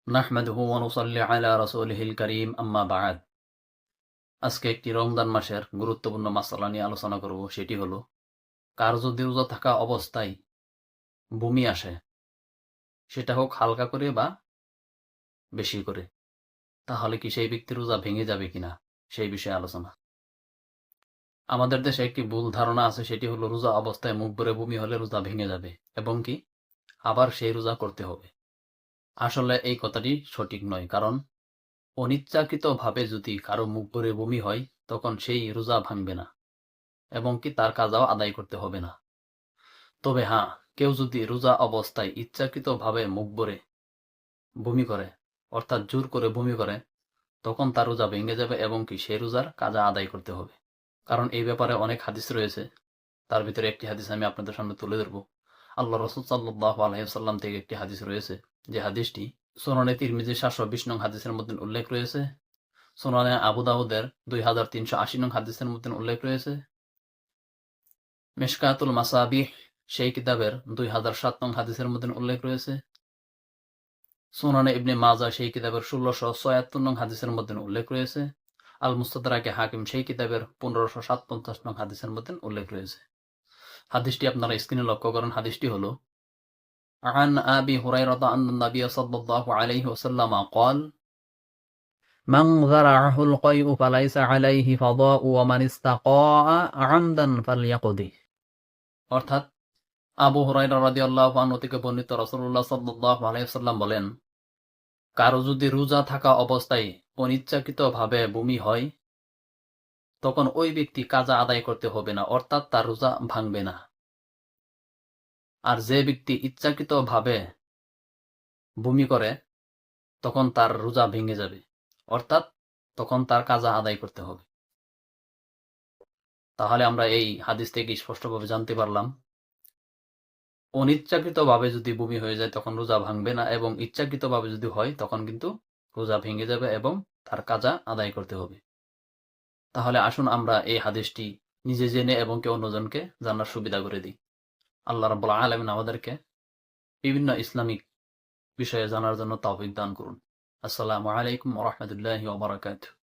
নাহমাদুহু ওয়া নুসাল্লি আলা রাসূলিহিল কারীম আম্মা বা'দ। আজকে একটি রমজান মাসের গুরুত্বপূর্ণ মাসআলা নিয়ে আলোচনা করব। সেটি হলো, কার যদি রোজা থাকা অবস্থায় বমি আসে, সেটা হোক হালকা করে বা বেশি করে, তাহলে কি সেই ব্যক্তির রোজা ভেঙে যাবে কিনা, সেই বিষয়ে আলোচনা। আমাদের দেশে একটি ভুল ধারণা আছে, সেটি হলো রোজা অবস্থায় মুখ ভরে বমি হলে রোজা ভেঙে যাবে এবং কি আবার সেই রোজা করতে হবে। আসলে এই কথাটি সঠিক নয়, কারণ অনিচ্ছাকৃতভাবে যদি কারো মুখ ভরে বমি হয়, তখন সেই রোজা ভাঙবে না এবং কি তার কাজাও আদায় করতে হবে না। তবে হ্যাঁ, কেউ যদি রোজা অবস্থায় ইচ্ছাকৃতভাবে মুখ ভরে বমি করে, অর্থাৎ জোর করে বমি করে, তখন তার রোজা ভেঙে যাবে এবং কি সেই রোজার কাজা আদায় করতে হবে। কারণ এই ব্যাপারে অনেক হাদিস রয়েছে। তার ভিতরে একটি হাদিস আমি আপনাদের সামনে তুলে ধরব। আল্লাহ রাসূল সাল্লাল্লাহু আলাইহি ওয়াসাল্লাম থেকে একটি হাদিস রয়েছে, যে হাদিসটি সুনানে তিরমিজি 720 নং হাদিসের মধ্যে উল্লেখ রয়েছে, সুনানে আবু দাউদের 2380 নং হাদিসের মধ্যে উল্লেখ রয়েছে, মিশকাতুল মাসাবিহ সেই কিতাবের 2007 নং হাদিসের মধ্যে উল্লেখ রয়েছে, সুনানে ইবনে মাজাহ সেই কিতাবের 1676 নং হাদিসের মধ্যে উল্লেখ রয়েছে, আল মুস্তাদরাকে হাকিম সেই কিতাবের 1557 নং হাদিসের মধ্যে উল্লেখ রয়েছে। হাদিসটি আপনারা স্ক্রিনে লক্ষ্য করেন। হাদিসটি হলো, عن أبي هريرة أن النبي صلى الله عليه وسلم قال من ذرعه القيء فليس عليه فضاء ومن استقاء عمدا فليقضه। অর্থাৎ আবু হুরায়রা রাদিয়াল্লাহু আনহু থেকে বর্ণিত, রাসূলুল্লাহ সাল্লাল্লাহু আলাইহি ওয়াসাল্লাম বলেন, কারো যদি রোজা থাকা অবস্থায় অনিচ্ছাকৃতভাবে বমি হয়, তখন ওই ব্যক্তি কাজা আদায় করতে হবে না, অর্থাৎ তার রোজা ভাঙবে না। আর যে ব্যক্তি ইচ্ছাকৃতভাবে বমি করে, তখন তার রোজা ভেঙে যাবে, অর্থাৎ তখন তার কাজা আদায় করতে হবে। তাহলে আমরা এই হাদিস থেকে স্পষ্টভাবে জানতে পারলাম, অনিচ্ছাকৃতভাবে যদি বমি হয়ে যায় তখন রোজা ভাঙবে না, এবং ইচ্ছাকৃতভাবে যদি হয় তখন কিন্তু রোজা ভেঙে যাবে এবং তার কাজা আদায় করতে হবে। তাহলে আসুন আমরা এই হাদিসটি নিজে জেনে এবং কে অন্যজনকে জানার সুবিধা করে দিই। আল্লাহ রাব্বুল আলামিন আমাদেরকে বিভিন্ন ইসলামিক বিষয়ে জানার জন্য তৌফিক দান করুন। আসসালামু আলাইকুম ওয়া রাহমাতুল্লাহি ওয়া বারাকাতুহু।